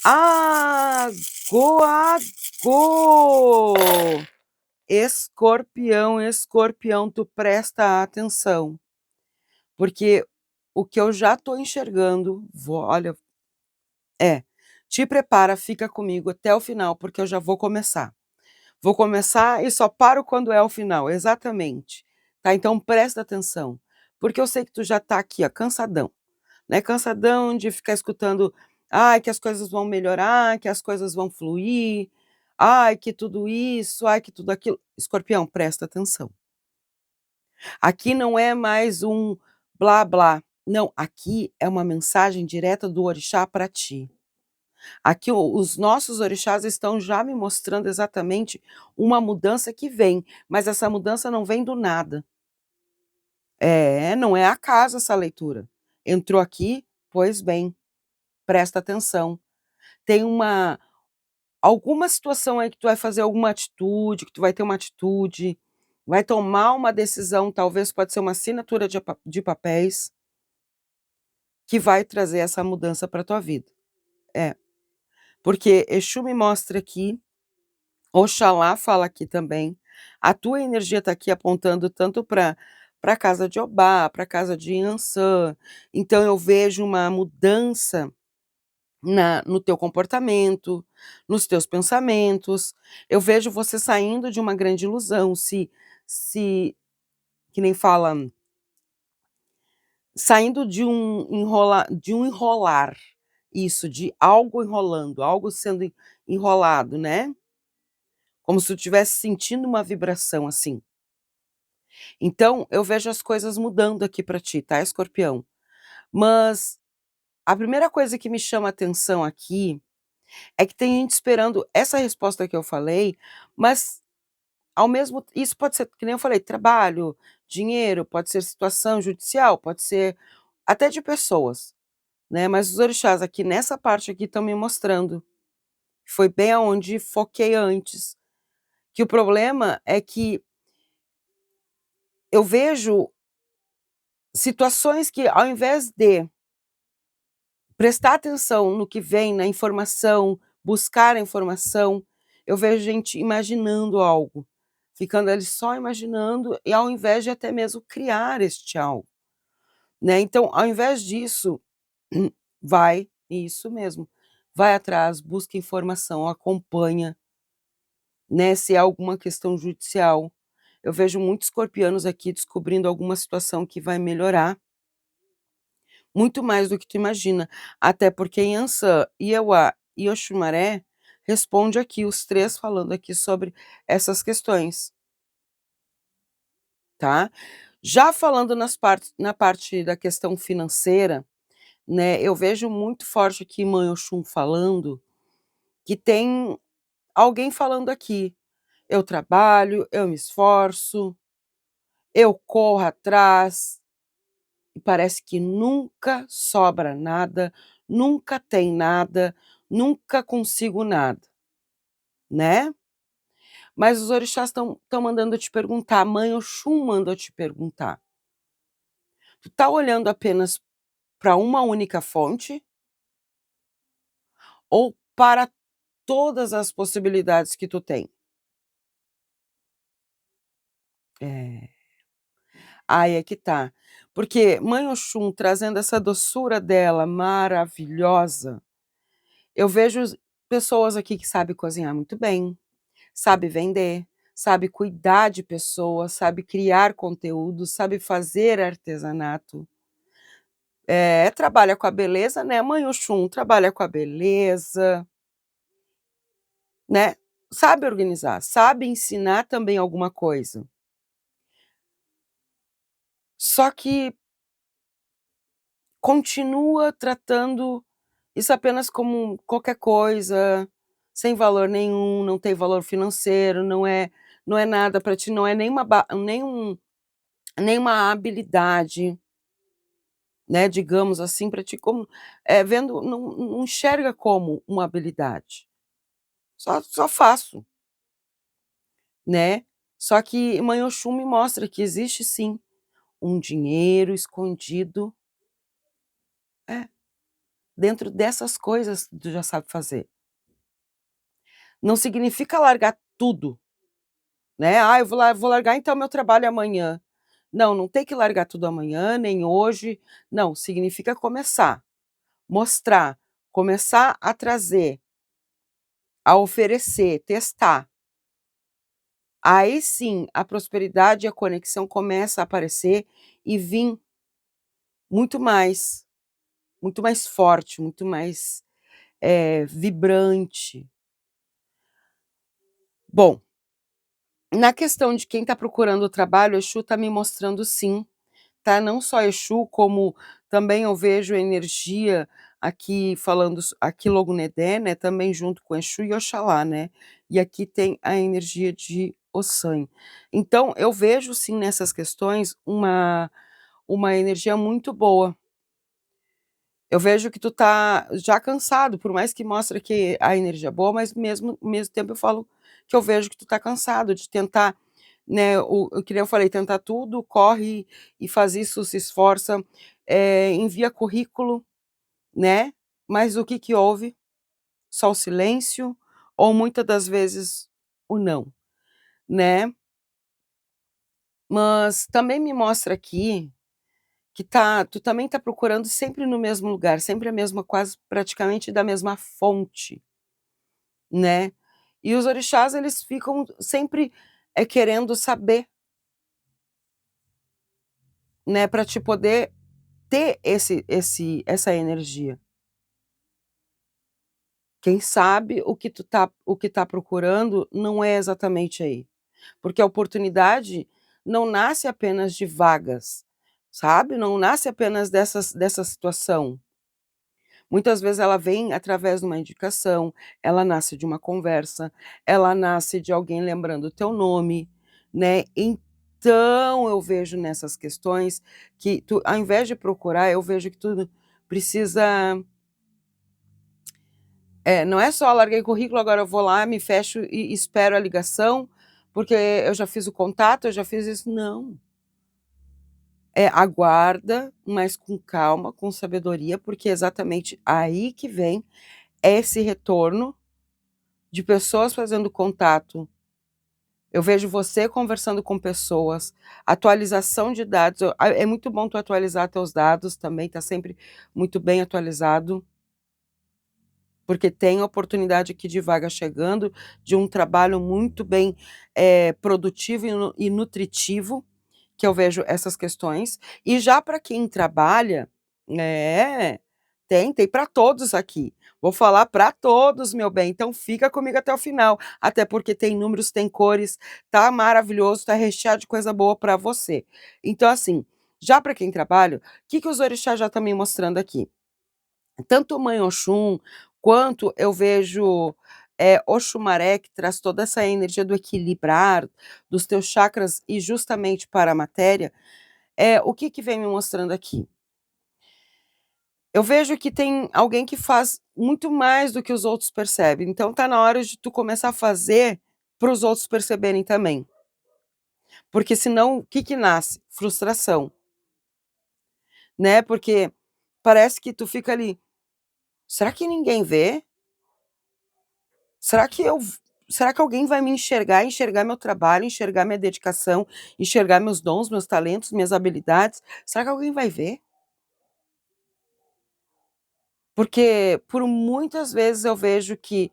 Agô, agô! Escorpião, escorpião, tu presta atenção, porque o que eu já tô enxergando, olha, te prepara, fica comigo até o final, porque eu já vou começar. Vou começar e só paro quando é o final, exatamente. Tá, então presta atenção, porque eu sei que tu já tá aqui, ó, cansadão, né, cansadão de ficar escutando: "Ai, que as coisas vão melhorar, que as coisas vão fluir, ai, que tudo isso, ai, que tudo aquilo". Escorpião, presta atenção. Aqui não é mais um blá blá, não, aqui é uma mensagem direta do orixá para ti. Aqui os nossos orixás estão já me mostrando exatamente uma mudança que vem, mas essa mudança não vem do nada. É, não é acaso essa leitura. Entrou aqui, pois bem, presta atenção. Tem alguma situação aí que tu vai fazer alguma atitude, que tu vai ter uma atitude, vai tomar uma decisão, talvez pode ser uma assinatura de papéis, que vai trazer essa mudança para tua vida. É, porque Exu me mostra aqui, Oxalá fala aqui também, a tua energia está aqui apontando tanto para casa de Obá, para casa de Iansã, então eu vejo uma mudança no teu comportamento, nos teus pensamentos, eu vejo você saindo de uma grande ilusão, se que nem fala, saindo de um enrolar, isso, de algo enrolando, algo sendo enrolado, né, como se tu estivesse sentindo uma vibração, assim. Então, eu vejo as coisas mudando aqui para ti, tá, Escorpião. Mas a primeira coisa que me chama a atenção aqui, é que tem gente esperando essa resposta que eu falei, mas ao mesmo isso pode ser, que nem eu falei, trabalho, dinheiro, pode ser situação judicial, pode ser até de pessoas, né, mas os orixás aqui nessa parte aqui estão me mostrando, foi bem aonde foquei antes, que o problema é que eu vejo situações que ao invés de prestar atenção no que vem, na informação, buscar a informação, eu vejo gente imaginando algo, ficando ali só imaginando e ao invés de até mesmo criar este algo, né, então ao invés disso, vai isso mesmo, vai atrás, busca informação, acompanha, né, se é alguma questão judicial. Eu vejo muitos escorpianos aqui descobrindo alguma situação que vai melhorar, muito mais do que tu imagina, até porque Iansã, Iauá e Oxumaré responde aqui, os 3 falando aqui sobre essas questões, tá. Já falando na parte da questão financeira, né, eu vejo muito forte aqui Mãe Oxum falando, que tem alguém falando aqui: "Eu trabalho, eu me esforço, eu corro atrás", e parece que nunca sobra nada, nunca tem nada, nunca consigo nada, né. Mas os orixás estão mandando eu te perguntar, a mãe Oxum manda eu te perguntar, tu tá olhando apenas para uma única fonte ou para todas as possibilidades que tu tem? É, aí é que tá, porque mãe Oxum trazendo essa doçura dela maravilhosa, eu vejo pessoas aqui que sabe cozinhar muito bem, sabe vender, sabe cuidar de pessoas, sabe criar conteúdo, sabe fazer artesanato. Trabalha com a beleza, né, mãe Oxum trabalha com a beleza, né, sabe organizar, sabe ensinar também alguma coisa. Só que continua tratando isso apenas como qualquer coisa, sem valor nenhum, não tem valor financeiro, não é nada para ti, não é nenhuma habilidade, né, digamos assim, para ti como, vendo não enxerga como uma habilidade, só faço, né. Só que Mãe Oxum me mostra que existe sim, um dinheiro escondido, é, dentro dessas coisas que tu já sabe fazer. Não significa largar tudo, né, "Ah, eu vou largar então meu trabalho amanhã". Não, não tem que largar tudo amanhã, nem hoje, não, significa começar, mostrar, começar a trazer, a oferecer, testar. Aí sim, a prosperidade e a conexão começa a aparecer e vir muito muito mais forte, muito mais, vibrante. Bom, na questão de quem está procurando trabalho, o Exu está me mostrando sim, tá, não só Exu, como também eu vejo energia aqui falando aqui Logunedé, né, também junto com Exu e Oxalá, né, e aqui tem a energia de Ossan. Então eu vejo sim nessas questões uma energia muito boa. Eu vejo que tu tá já cansado, por mais que mostra que a energia é boa, mas mesmo ao mesmo tempo eu falo que eu vejo que tu tá cansado de tentar, né, o que nem eu falei, tentar tudo, corre e faz isso, se esforça, envia currículo, né, mas o que que houve? Só o silêncio ou muitas das vezes o não, né. Mas também me mostra aqui que tu também tá procurando sempre no mesmo lugar, sempre a mesma quase praticamente da mesma fonte, né. E os orixás eles ficam sempre, querendo saber, né, para te poder ter essa energia. Quem sabe o que tá procurando não é exatamente aí, porque a oportunidade não nasce apenas de vagas, sabe, não nasce apenas dessa situação. Muitas vezes ela vem através de uma indicação, ela nasce de uma conversa, ela nasce de alguém lembrando o teu nome, né. Então eu vejo nessas questões que tu ao invés de procurar, eu vejo que tu precisa não é só larguei currículo, agora eu vou lá, me fecho e espero a ligação, porque eu já fiz o contato, eu já fiz isso, não. Aguarda, mas com calma, com sabedoria, porque é exatamente aí que vem esse retorno de pessoas fazendo contato. Eu vejo você conversando com pessoas, atualização de dados, é muito bom tu atualizar teus dados também, tá sempre muito bem atualizado, porque tem oportunidade aqui de vaga chegando, de um trabalho muito bem, produtivo e nutritivo, que eu vejo essas questões. E já para quem trabalha tem para todos aqui. Vou falar para todos, meu bem, então fica comigo até o final, até porque tem números, tem cores, tá maravilhoso, tá recheado de coisa boa para você. Então assim, já para quem trabalha, o que que os orixás já estão me mostrando aqui? Tanto Mãe Oxum, quanto eu vejo, Oxumaré, que traz toda essa energia do equilibrar, dos teus chakras e justamente para a matéria, o que que vem me mostrando aqui? Eu vejo que tem alguém que faz muito mais do que os outros percebem, então tá na hora de tu começar a fazer para os outros perceberem também, porque senão o que que nasce? Frustração, né, porque parece que tu fica ali: "Será que ninguém vê? Será que eu v será que alguém vai me enxergar, enxergar meu trabalho, enxergar minha dedicação, enxergar meus dons, meus talentos, minhas habilidades? Será que alguém vai ver?" Porque por muitas vezes eu vejo que,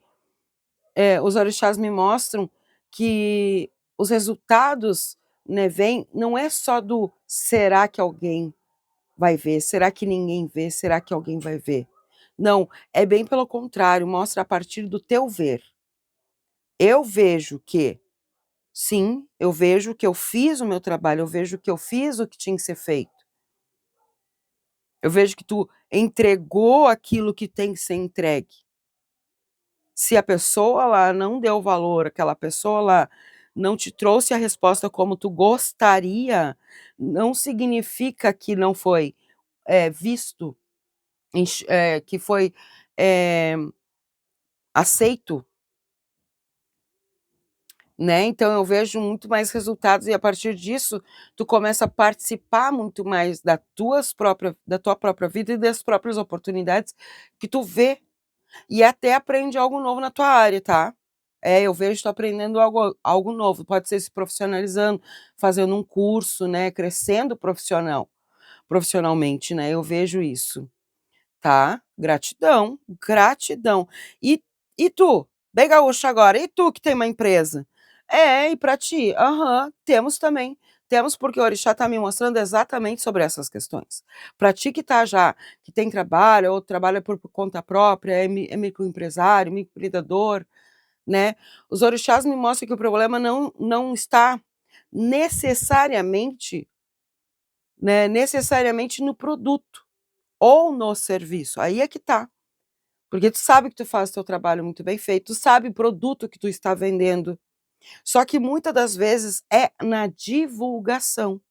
os orixás me mostram que os resultados, né, vêm não é só do "será que alguém vai ver? Será que ninguém vê? Será que alguém vai ver?" Não, é bem pelo contrário, mostra a partir do teu ver. Eu vejo que sim, eu vejo que eu fiz o meu trabalho, eu vejo que eu fiz o que tinha que ser feito. Eu vejo que tu entregou aquilo que tem que ser entregue. Se a pessoa lá não deu valor, aquela pessoa lá não te trouxe a resposta como tu gostaria, não significa que não foi, visto, que foi, eh, aceito. né, então eu vejo muito mais resultados e a partir disso, tu começa a participar muito mais da tua própria vida e das próprias oportunidades que tu vê, e até aprende algo novo na tua área, tá. É, eu vejo tu aprendendo algo novo, pode ser se profissionalizando, fazendo um curso, né, crescendo profissionalmente, né, eu vejo isso. Tá, gratidão, gratidão. E e tu? Bem gaúcha agora, e tu que tem uma empresa? É, e pra ti? Aham, temos também. Temos, porque o orixá tá me mostrando exatamente sobre essas questões. Pra ti que tá já que tem trabalho ou trabalha por conta própria, é microempresário, microempreendedor, né, os orixás me mostram que o problema não está necessariamente, né, necessariamente no produto ou no serviço, aí é que tá. Porque tu sabe que tu faz o teu trabalho muito bem feito, tu sabe o produto que tu está vendendo, só que muita das vezes é na divulgação.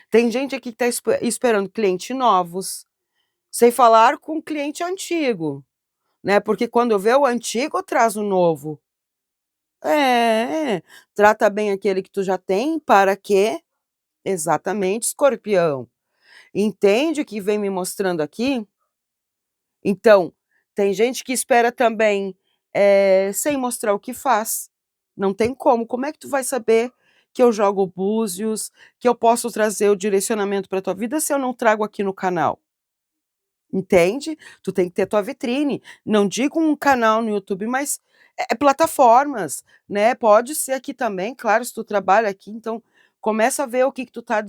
Tem gente aqui que tá esperando cliente novos, sem falar com cliente antigo, né, porque quando vê o antigo traz o novo. É, trata bem aquele que tu já tem para que exatamente, escorpião. Entende o que vem me mostrando aqui? Então, tem gente que espera também, sem mostrar o que faz. Não tem como é que tu vai saber que eu jogo búzios, que eu posso trazer o direcionamento para tua vida se eu não trago aqui no canal? Entende? Tu tem que ter tua vitrine, não digo um canal no YouTube, mas, plataformas, né, pode ser aqui também, claro, se tu trabalha aqui, então começa a ver o que que tu tá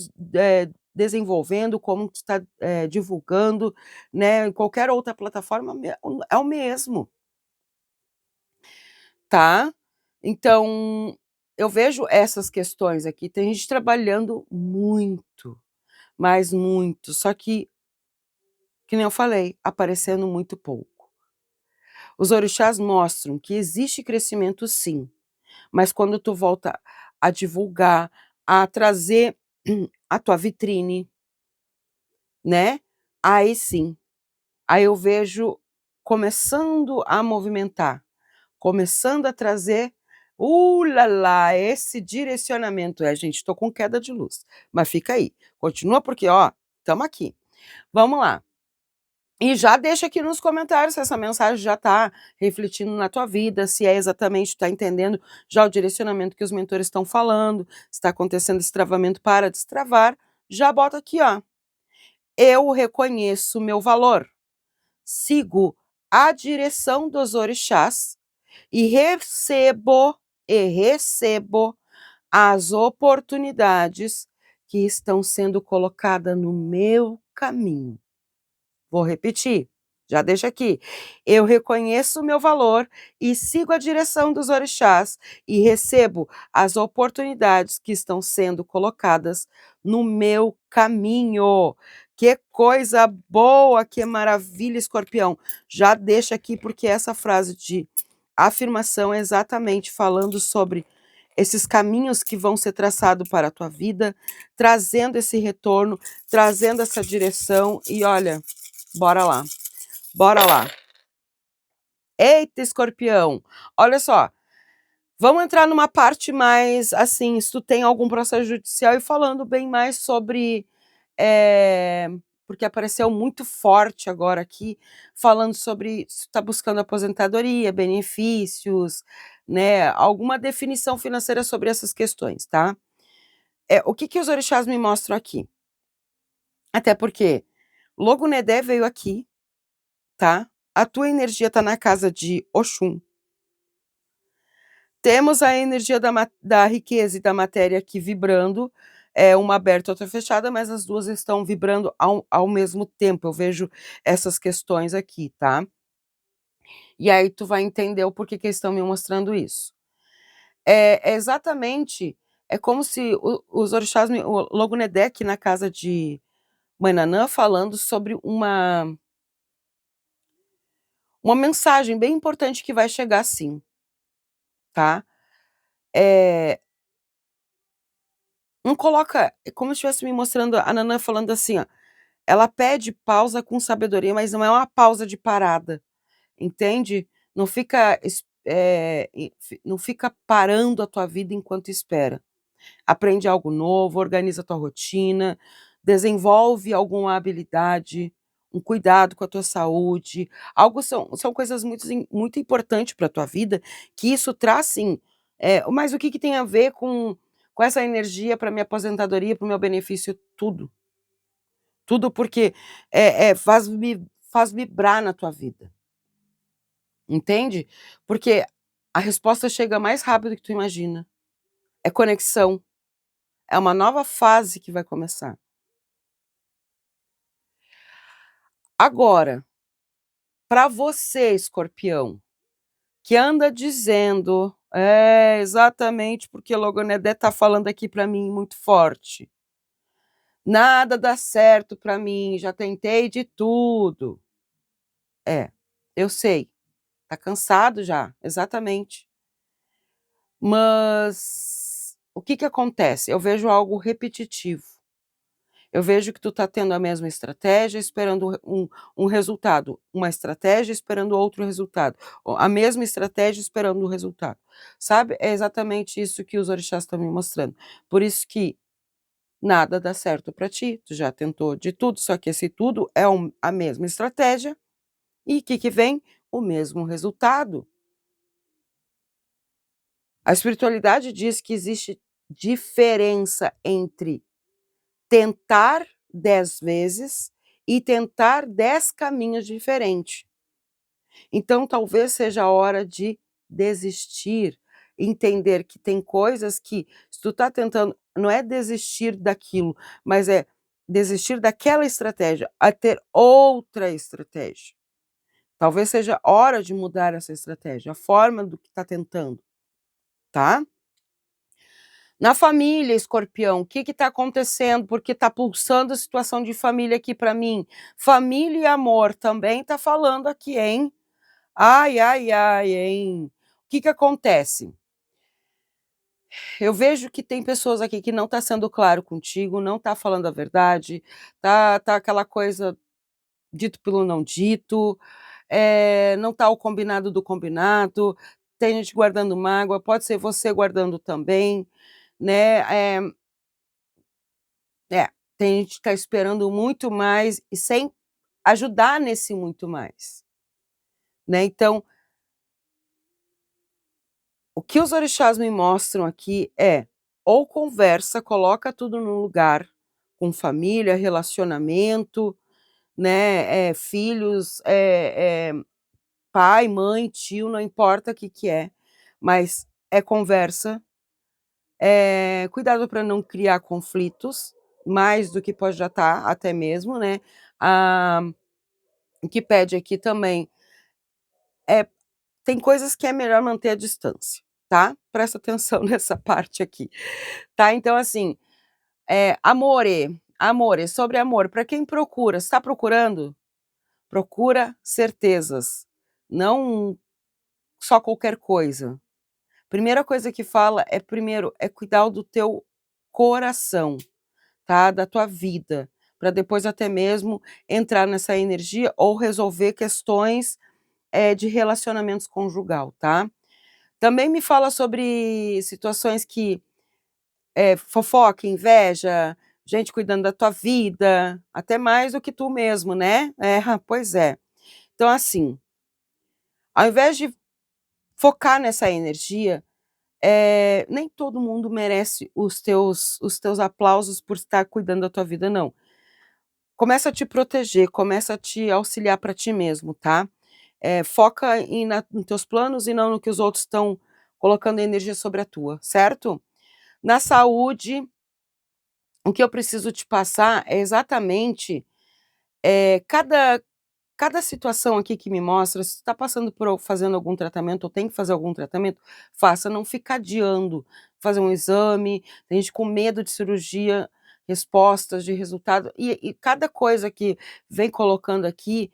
desenvolvendo, como tu tá, divulgando, né, em qualquer outra plataforma é o mesmo, tá. Então, eu vejo essas questões aqui, tem gente trabalhando muito, mas muito, só que nem eu falei, aparecendo muito pouco. Os orixás mostram que existe crescimento sim, mas quando tu volta a divulgar, a trazer a tua vitrine, né, aí sim, aí eu vejo começando a movimentar, começando a trazer, lá esse direcionamento. É, gente, tô com queda de luz, mas fica aí, continua porque, ó, estamos aqui. Vamos lá. E já deixa aqui nos comentários se essa mensagem já está refletindo na tua vida, se é exatamente, está entendendo já o direcionamento que os mentores estão falando, se está acontecendo esse travamento para destravar, já bota aqui, ó. Eu reconheço meu valor, sigo a direção dos orixás e recebo as oportunidades que estão sendo colocadas no meu caminho. Vou repetir, já deixa aqui. Eu reconheço o meu valor e sigo a direção dos orixás e recebo as oportunidades que estão sendo colocadas no meu caminho. Que coisa boa, que maravilha, escorpião. Já deixa aqui porque essa frase de afirmação é exatamente falando sobre esses caminhos que vão ser traçados para a tua vida, trazendo esse retorno, trazendo essa direção e olha, bora lá, bora lá. Eita, escorpião, olha só, vamos entrar numa parte mais, assim, se tu tem algum processo judicial e falando bem mais sobre, porque apareceu muito forte agora aqui, falando sobre se tu tá buscando aposentadoria, benefícios, né, alguma definição financeira sobre essas questões, tá. O que que os orixás me mostram aqui? Até porque Logo-Nedé veio aqui, tá, a tua energia tá na casa de Oxum. Temos a energia da riqueza e da matéria aqui vibrando, uma aberta, outra fechada, mas as 2 estão vibrando ao mesmo tempo, eu vejo essas questões aqui, tá. E aí tu vai entender o porquê que eles estão me mostrando isso. É exatamente, é como se os orixás o Logo-Nedé aqui na casa de Mãe Nanã falando sobre uma mensagem bem importante que vai chegar sim, tá. Eh Não coloca é como se estivesse me mostrando a Nanã falando assim, ó, ela pede pausa com sabedoria, mas não é uma pausa de parada, entende? Não fica não fica parando a tua vida enquanto espera. Aprende algo novo, organiza a tua rotina, desenvolve alguma habilidade, um cuidado com a tua saúde, algo são coisas muito importante para a tua vida, que isso traz sim, mas o que que tem a ver com essa energia para minha aposentadoria, para o meu benefício? Tudo, tudo porque, faz vibrar na tua vida, entende? Porque a resposta chega mais rápido que tu imagina, é conexão. É uma nova fase que vai começar. Agora, para você, escorpião, que anda dizendo exatamente, porque Logonedé está falando aqui para mim muito forte. Nada dá certo para mim, já tentei de tudo. É, eu sei, tá cansado já, exatamente. Mas o que que acontece? Eu vejo algo repetitivo. Eu vejo que tu tá tendo a mesma estratégia esperando um resultado, uma estratégia esperando outro resultado, a mesma estratégia esperando o resultado, sabe, é exatamente isso que os orixás estão me mostrando. Por isso que nada dá certo para ti, tu já tentou de tudo, só que esse tudo é a mesma estratégia, e que vem? O mesmo resultado. A espiritualidade diz que existe diferença entre tentar 10 vezes e tentar 10 caminhos diferentes. Então talvez seja a hora de desistir, entender que tem coisas que se tu tá tentando não é desistir daquilo, mas é desistir daquela estratégia, a ter outra estratégia. Talvez seja hora de mudar essa estratégia, a forma do que tá tentando, tá? Na família, escorpião, o que está acontecendo? Porque está pulsando a situação de família aqui para mim. Família e amor também está falando aqui, hein? Ai, ai, ai, hein? O que que acontece? Eu vejo que tem pessoas aqui que não está sendo claro contigo, não está falando a verdade, tá aquela coisa dito pelo não dito, não está o combinado do combinado, tem gente guardando mágoa, pode ser você guardando também, né? Tem gente que está esperando muito mais e sem ajudar nesse muito mais, né. Então, o que os orixás me mostram aqui é, ou conversa, coloca tudo no lugar, com família, relacionamento, né, filhos, pai, mãe, tio, não importa o que que é, mas é conversa, cuidado para não criar conflitos, mais do que pode já estar até mesmo, né. Ah, o que pede aqui também tem coisas que é melhor manter a distância, tá? Presta atenção nessa parte aqui, tá? Então assim, amore, sobre amor, para quem procura, está procurando? Procura certezas, não só qualquer coisa. Primeira coisa que fala é primeiro, é cuidar do teu coração, tá? Da tua vida, para depois até mesmo entrar nessa energia ou resolver questões, de relacionamentos conjugal, tá? Também me fala sobre situações que, fofoca, inveja, gente cuidando da tua vida, até mais do que tu mesmo, né? É, pois é. Então assim, ao invés de focar nessa energia, nem todo mundo merece os teus aplausos por estar cuidando da tua vida não. Começa a te proteger, começa a te auxiliar para ti mesmo, tá? Foca nos teus planos e não no que os outros estão colocando energia sobre a tua, certo? Na saúde, o que eu preciso te passar é exatamente, cada situação aqui que me mostra, se está passando por fazendo algum tratamento ou tem que fazer algum tratamento, faça, não fica adiando, fazer um exame, tem gente com medo de cirurgia, respostas de resultado, e cada coisa que vem colocando aqui,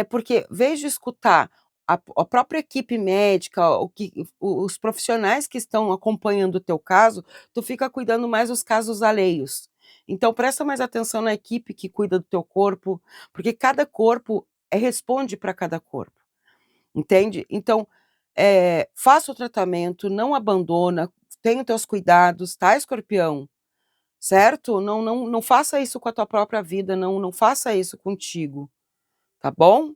porque vez de escutar a própria equipe médica, os profissionais que estão acompanhando o teu caso, tu fica cuidando mais dos casos alheios. Então presta mais atenção na equipe que cuida do teu corpo, porque cada corpo responde para cada corpo, entende? Então, Faça o tratamento, não abandona, tenha teus cuidados, tá, escorpião? Certo? Não faça isso com a tua própria vida, não faça isso contigo, tá bom?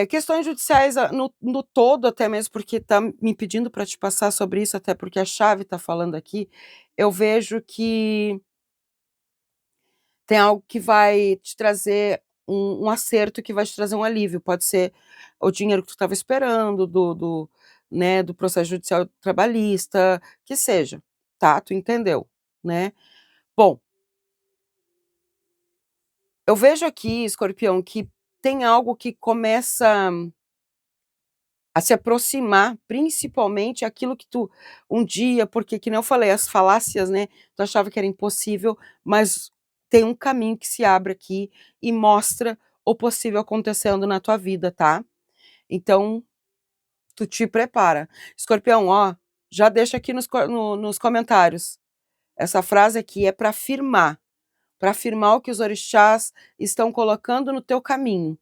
Questões judiciais no todo, até mesmo porque tá me pedindo para te passar sobre isso, até porque a chave tá falando aqui, eu vejo que tem algo que vai te trazer um acerto, que vai te trazer um alívio, pode ser o dinheiro que tu estava esperando né, do processo judicial trabalhista, que seja, tá, tu entendeu, né. Bom, eu vejo aqui, escorpião, que tem algo que começa a se aproximar, principalmente aquilo que tu um dia, porque que nem eu falei, as falácias, né, tu achava que era impossível, mas tem um caminho que se abre aqui e mostra o possível acontecendo na tua vida, tá. Então, tu te prepara. Escorpião, ó, já deixa aqui nos comentários, essa frase aqui é para afirmar o que os orixás estão colocando no teu caminho.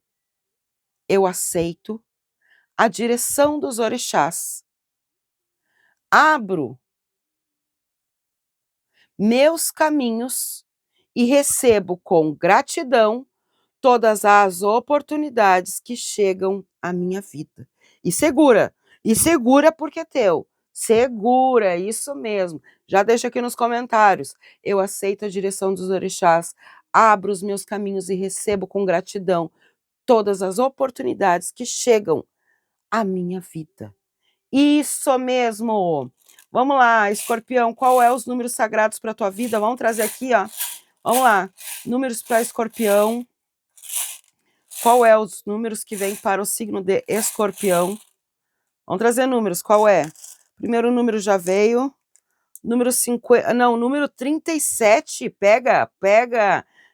Eu aceito a direção dos orixás. Abro meus caminhos e recebo com gratidão todas as oportunidades que chegam à minha vida. E segura porque é teu. Segura, é isso mesmo. Já deixa aqui nos comentários. Eu aceito a direção dos orixás, abro os meus caminhos e recebo com gratidão todas as oportunidades que chegam à minha vida. Isso mesmo! Vamos lá, escorpião, qual é os números sagrados para a tua vida? Vamos trazer aqui, ó. Vamos lá, números para escorpião. Qual é os números que vêm para o signo de escorpião? Vamos trazer números, qual é? Primeiro número já veio. Número 50, não, número 37, pega,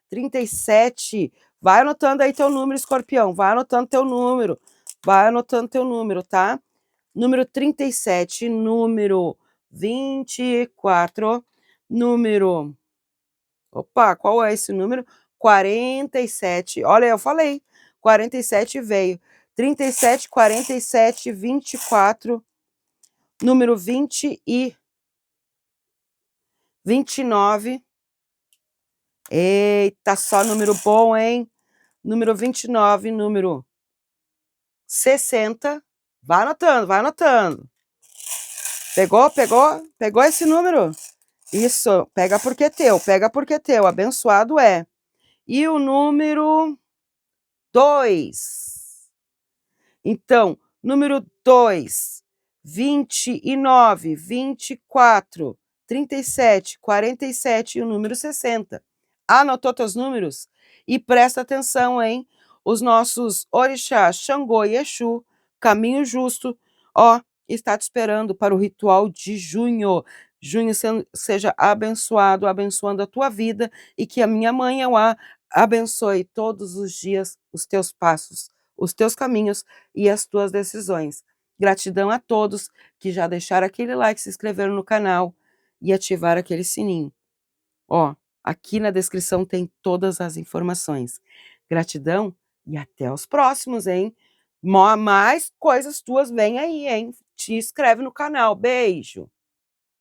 37. Vai anotando aí teu número, escorpião, vai anotando teu número, tá? Número 37, número 24, número... Opa, qual é esse número? 47. Olha, eu falei, 47 veio. 37, 47, 24, número 20 e 29. Eita, só número bom, hein? Número 29, número 60. Vai anotando, vai anotando. Pegou esse número? Isso, pega porque é teu, abençoado é. E o número 2. Então, número 2, 29, 24, 37, 47 e o número 60. Anotou teus números? E presta atenção, hein? Os nossos orixás Xangô e Exu, caminho justo, ó, está te esperando para o ritual de junho. Junho seja abençoado, abençoando a tua vida e que a minha mãe Euá abençoe todos os dias os teus passos, os teus caminhos e as tuas decisões. Gratidão a todos que já deixaram aquele like, se inscreveram no canal e ativaram aquele sininho. Ó, aqui na descrição tem todas as informações. Gratidão e até os próximos, hein? Mais coisas tuas vêm aí, hein? Te inscreve no canal. Beijo!